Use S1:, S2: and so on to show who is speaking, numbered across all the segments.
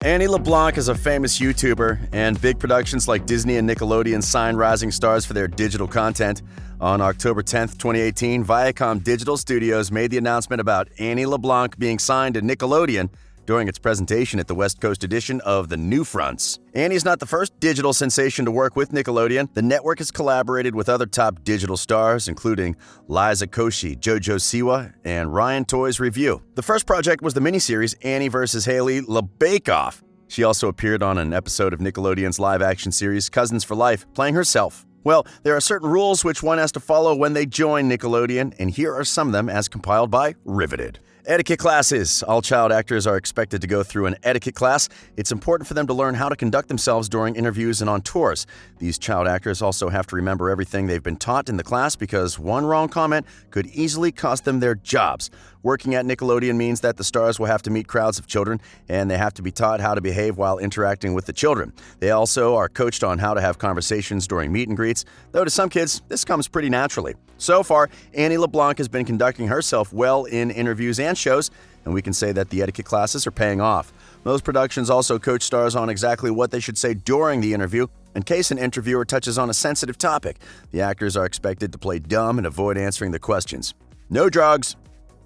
S1: Annie Leblanc is a famous YouTuber, and big productions like Disney and Nickelodeon sign rising stars for their digital content. On October 10th, 2018, Viacom Digital Studios made the announcement about Annie Leblanc being signed to Nickelodeon during its presentation at the West Coast edition of the NewFronts. Annie's not the first digital sensation to work with Nickelodeon. The network has collaborated with other top digital stars, including Liza Koshy, Jojo Siwa, and Ryan Toy's Review. The first project was the miniseries Annie vs. Hayley, LeBake Off. She also appeared on an episode of Nickelodeon's live-action series Cousins for Life, playing herself. Well, there are certain rules which one has to follow when they join Nickelodeon, and here are some of them as compiled by Riveted. Etiquette classes. All child actors are expected to go through an etiquette class. It's important for them to learn how to conduct themselves during interviews and on tours. These child actors also have to remember everything they've been taught in the class because one wrong comment could easily cost them their jobs. Working at Nickelodeon means that the stars will have to meet crowds of children, and they have to be taught how to behave while interacting with the children. They also are coached on how to have conversations during meet and greets, though to some kids, this comes pretty naturally. So far, Annie LeBlanc has been conducting herself well in interviews and shows, and we can say that the etiquette classes are paying off. Most productions also coach stars on exactly what they should say during the interview. In case an interviewer touches on a sensitive topic, the actors are expected to play dumb and avoid answering the questions. No drugs.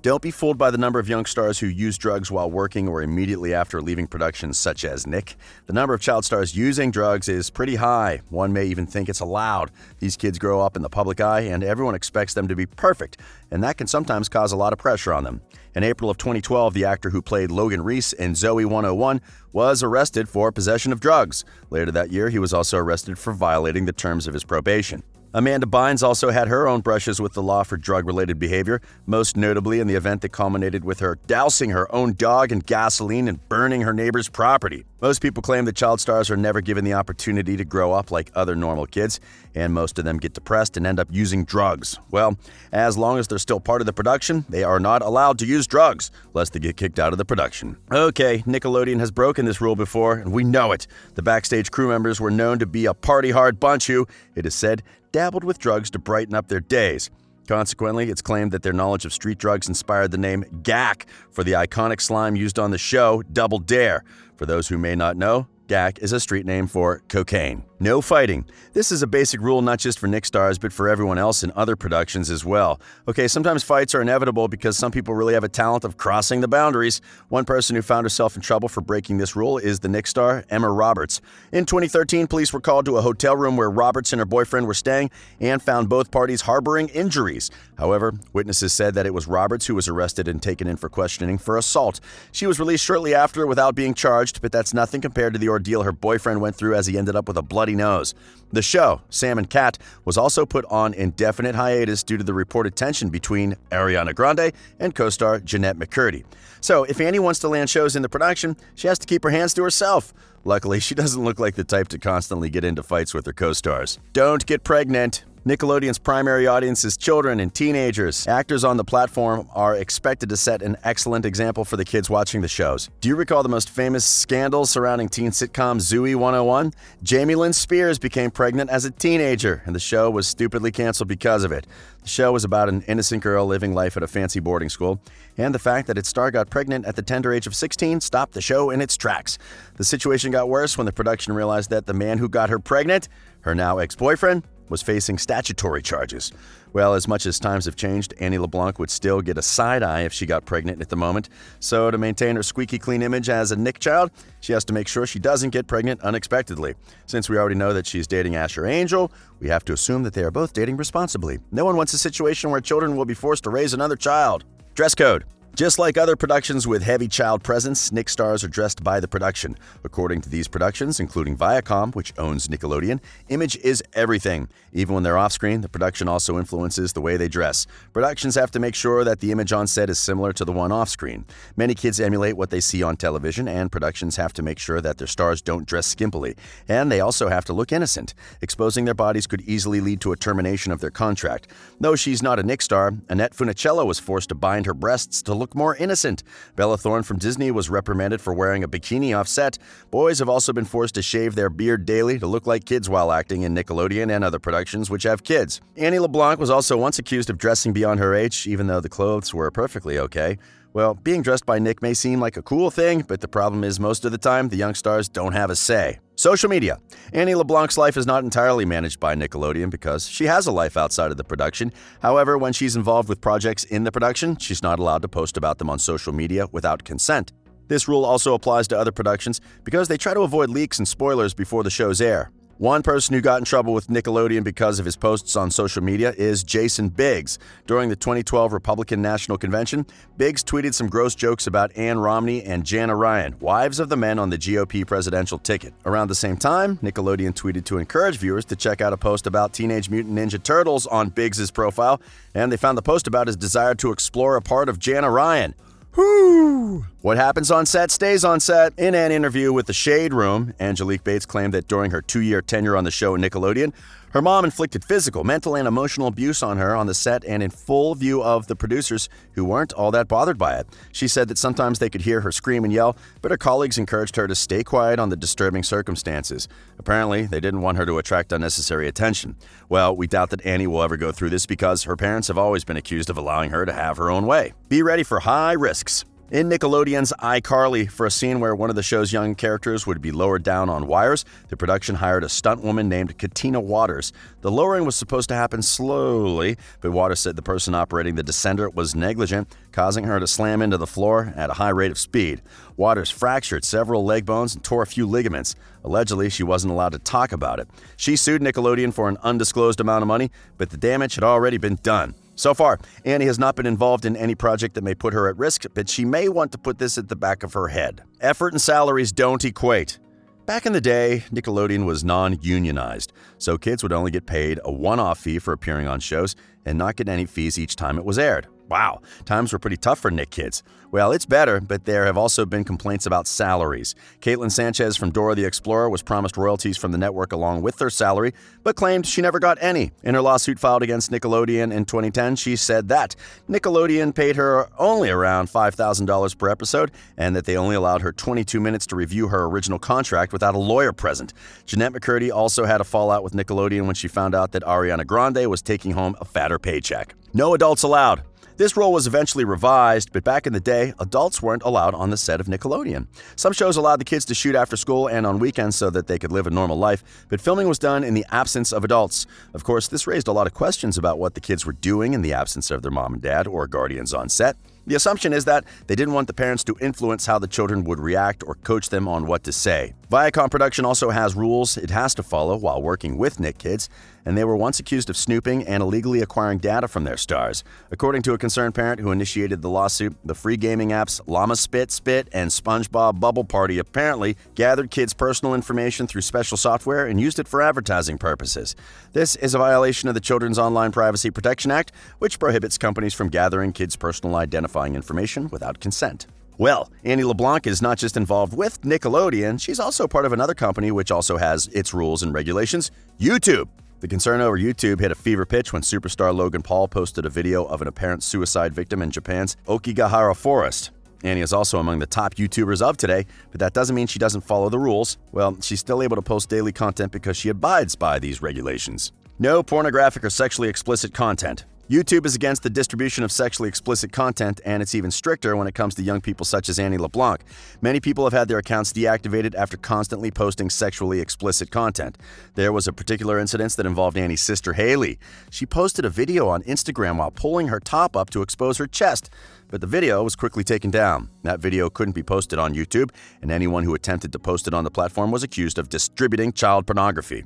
S1: Don't be fooled by the number of young stars who use drugs while working or immediately after leaving productions such as Nick. The number of child stars using drugs is pretty high. One may even think it's allowed. These kids grow up in the public eye, and everyone expects them to be perfect, and that can sometimes cause a lot of pressure on them. In April of 2012, the actor who played Logan Reese in Zoe 101 was arrested for possession of drugs. Later that year, he was also arrested for violating the terms of his probation. Amanda Bynes also had her own brushes with the law for drug-related behavior, most notably in the event that culminated with her dousing her own dog in gasoline and burning her neighbor's property. Most people claim that child stars are never given the opportunity to grow up like other normal kids, and most of them get depressed and end up using drugs. Well, as long as they're still part of the production, they are not allowed to use drugs, lest they get kicked out of the production. Okay, Nickelodeon has broken this rule before, and we know it. The backstage crew members were known to be a party-hard bunch who, it is said, dabbled with drugs to brighten up their days. Consequently, it's claimed that their knowledge of street drugs inspired the name GAC for the iconic slime used on the show Double Dare. For those who may not know, GAC is a street name for cocaine. No fighting. This is a basic rule not just for Nick stars, but for everyone else in other productions as well. Okay, sometimes fights are inevitable because some people really have a talent of crossing the boundaries. One person who found herself in trouble for breaking this rule is the Nick star, Emma Roberts. In 2013, police were called to a hotel room where Roberts and her boyfriend were staying and found both parties harboring injuries. However, witnesses said that it was Roberts who was arrested and taken in for questioning for assault. She was released shortly after without being charged, but that's nothing compared to the ordeal her boyfriend went through as he ended up with a bloody nose. The show, Sam and Cat, was also put on indefinite hiatus due to the reported tension between Ariana Grande and co-star Jeanette McCurdy. So, if Annie wants to land shows in the production, she has to keep her hands to herself. Luckily, she doesn't look like the type to constantly get into fights with her co-stars. Don't get pregnant. Nickelodeon's primary audience is children and teenagers. Actors on the platform are expected to set an excellent example for the kids watching the shows. Do you recall the most famous scandal surrounding teen sitcom Zoe 101? Jamie Lynn Spears became pregnant as a teenager, and the show was stupidly canceled because of it. The show was about an innocent girl living life at a fancy boarding school, and the fact that its star got pregnant at the tender age of 16 stopped the show in its tracks. The situation got worse when the production realized that the man who got her pregnant, her now ex-boyfriend, was facing statutory charges. Well, as much as times have changed, Annie LeBlanc would still get a side eye if she got pregnant at the moment. So to maintain her squeaky clean image as a Nick child, she has to make sure she doesn't get pregnant unexpectedly. Since we already know that she's dating Asher Angel, we have to assume that they are both dating responsibly. No one wants a situation where children will be forced to raise another child. Dress code. Just like other productions with heavy child presence, Nick stars are dressed by the production. According to these productions, including Viacom, which owns Nickelodeon, image is everything. Even when they're off-screen, the production also influences the way they dress. Productions have to make sure that the image on set is similar to the one off-screen. Many kids emulate what they see on television, and productions have to make sure that their stars don't dress skimpily. And they also have to look innocent. Exposing their bodies could easily lead to a termination of their contract. Though she's not a Nick star, Annette Funicello was forced to bind her breasts to look more innocent. Bella Thorne from Disney was reprimanded for wearing a bikini off set. Boys have also been forced to shave their beard daily to look like kids while acting in Nickelodeon and other productions which have kids. Annie LeBlanc was also once accused of dressing beyond her age, even though the clothes were perfectly okay. Well, being dressed by Nick may seem like a cool thing, but the problem is most of the time, the young stars don't have a say. Social media. Annie Leblanc's life is not entirely managed by Nickelodeon because she has a life outside of the production. However, when she's involved with projects in the production, she's not allowed to post about them on social media without consent. This rule also applies to other productions because they try to avoid leaks and spoilers before the shows air. One person who got in trouble with Nickelodeon because of his posts on social media is Jason Biggs. During the 2012 Republican National Convention, Biggs tweeted some gross jokes about Ann Romney and Jana Ryan, wives of the men on the GOP presidential ticket. Around the same time, Nickelodeon tweeted to encourage viewers to check out a post about Teenage Mutant Ninja Turtles on Biggs' profile, and they found the post about his desire to explore a part of Jana Ryan. Whew! What happens on set stays on set. In an interview with The Shade Room, Angelique Bates claimed that during her 2-year tenure on the show at Nickelodeon, her mom inflicted physical, mental, and emotional abuse on her on the set and in full view of the producers who weren't all that bothered by it. She said that sometimes they could hear her scream and yell, but her colleagues encouraged her to stay quiet on the disturbing circumstances. Apparently, they didn't want her to attract unnecessary attention. Well, we doubt that Annie will ever go through this because her parents have always been accused of allowing her to have her own way. Be ready for high risks. In Nickelodeon's iCarly, for a scene where one of the show's young characters would be lowered down on wires, the production hired a stunt woman named Katina Waters. The lowering was supposed to happen slowly, but Waters said the person operating the descender was negligent, causing her to slam into the floor at a high rate of speed. Waters fractured several leg bones and tore a few ligaments. Allegedly, she wasn't allowed to talk about it. She sued Nickelodeon for an undisclosed amount of money, but the damage had already been done. So far, Annie has not been involved in any project that may put her at risk, but she may want to put this at the back of her head. Effort and salaries don't equate. Back in the day, Nickelodeon was non-unionized, so kids would only get paid a one-off fee for appearing on shows and not get any fees each time it was aired. Wow, times were pretty tough for Nick kids. Well, it's better, but there have also been complaints about salaries. Caitlin Sanchez from Dora the Explorer was promised royalties from the network along with her salary, but claimed she never got any. In her lawsuit filed against Nickelodeon in 2010, she said that Nickelodeon paid her only around $5,000 per episode and that they only allowed her 22 minutes to review her original contract without a lawyer present. Jeanette McCurdy also had a fallout with Nickelodeon when she found out that Ariana Grande was taking home a fatter paycheck. No adults allowed. This rule was eventually revised, but back in the day, adults weren't allowed on the set of Nickelodeon. Some shows allowed the kids to shoot after school and on weekends so that they could live a normal life, but filming was done in the absence of adults. Of course, this raised a lot of questions about what the kids were doing in the absence of their mom and dad or guardians on set. The assumption is that they didn't want the parents to influence how the children would react or coach them on what to say. Viacom Production also has rules it has to follow while working with Nick kids, and they were once accused of snooping and illegally acquiring data from their stars. According to a concerned parent who initiated the lawsuit, the free gaming apps Llama Spit, and SpongeBob Bubble Party apparently gathered kids' personal information through special software and used it for advertising purposes. This is a violation of the Children's Online Privacy Protection Act, which prohibits companies from gathering kids' personal identifying information without consent. Well, Annie Leblanc is not just involved with Nickelodeon, she's also part of another company which also has its rules and regulations, YouTube. The concern over YouTube hit a fever pitch when superstar Logan Paul posted a video of an apparent suicide victim in Japan's Okigahara forest. Annie is also among the top YouTubers of today, but that doesn't mean she doesn't follow the rules. Well, she's still able to post daily content because she abides by these regulations. No pornographic or sexually explicit content. YouTube is against the distribution of sexually explicit content, and it's even stricter when it comes to young people such as Annie Leblanc. Many people have had their accounts deactivated after constantly posting sexually explicit content. There was a particular incident that involved Annie's sister Hayley. She posted a video on Instagram while pulling her top up to expose her chest, but the video was quickly taken down. That video couldn't be posted on YouTube, and anyone who attempted to post it on the platform was accused of distributing child pornography.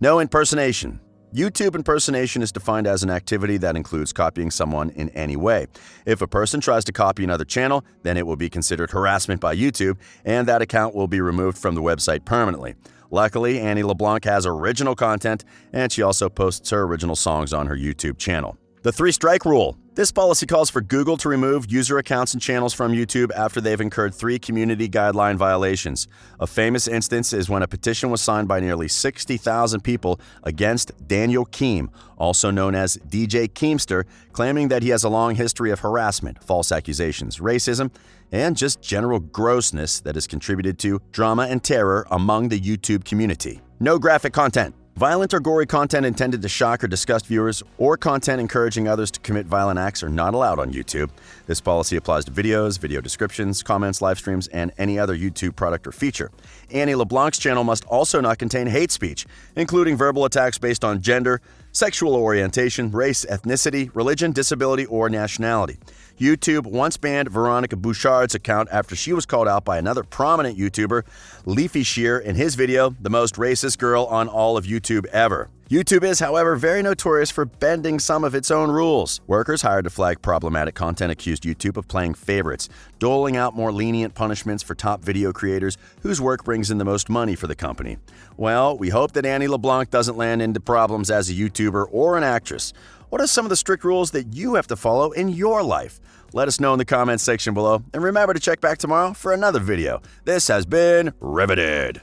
S1: No impersonation. YouTube impersonation is defined as an activity that includes copying someone in any way. If a person tries to copy another channel, then it will be considered harassment by YouTube, and that account will be removed from the website permanently. Luckily, Annie Leblanc has original content, and she also posts her original songs on her YouTube channel. The 3-strike rule. This policy calls for Google to remove user accounts and channels from YouTube after they've incurred 3 community guideline violations. A famous instance is when a petition was signed by nearly 60,000 people against Daniel Keem, also known as DJ Keemster, claiming that he has a long history of harassment, false accusations, racism, and just general grossness that has contributed to drama and terror among the YouTube community. No graphic content. Violent or gory content intended to shock or disgust viewers, or content encouraging others to commit violent acts are not allowed on YouTube. This policy applies to videos, video descriptions, comments, live streams, and any other YouTube product or feature. Annie Leblanc's channel must also not contain hate speech, including verbal attacks based on gender, sexual orientation, race, ethnicity, religion, disability, or nationality. YouTube once banned Veronica Bouchard's account after she was called out by another prominent YouTuber, Leafy Shear, in his video, The Most Racist Girl on All of YouTube Ever. YouTube is, however, very notorious for bending some of its own rules. Workers hired to flag problematic content accused YouTube of playing favorites, doling out more lenient punishments for top video creators whose work brings in the most money for the company. Well, we hope that Annie Leblanc doesn't land into problems as a YouTuber or an actress. What are some of the strict rules that you have to follow in your life? Let us know in the comments section below, and remember to check back tomorrow for another video. This has been Riveted.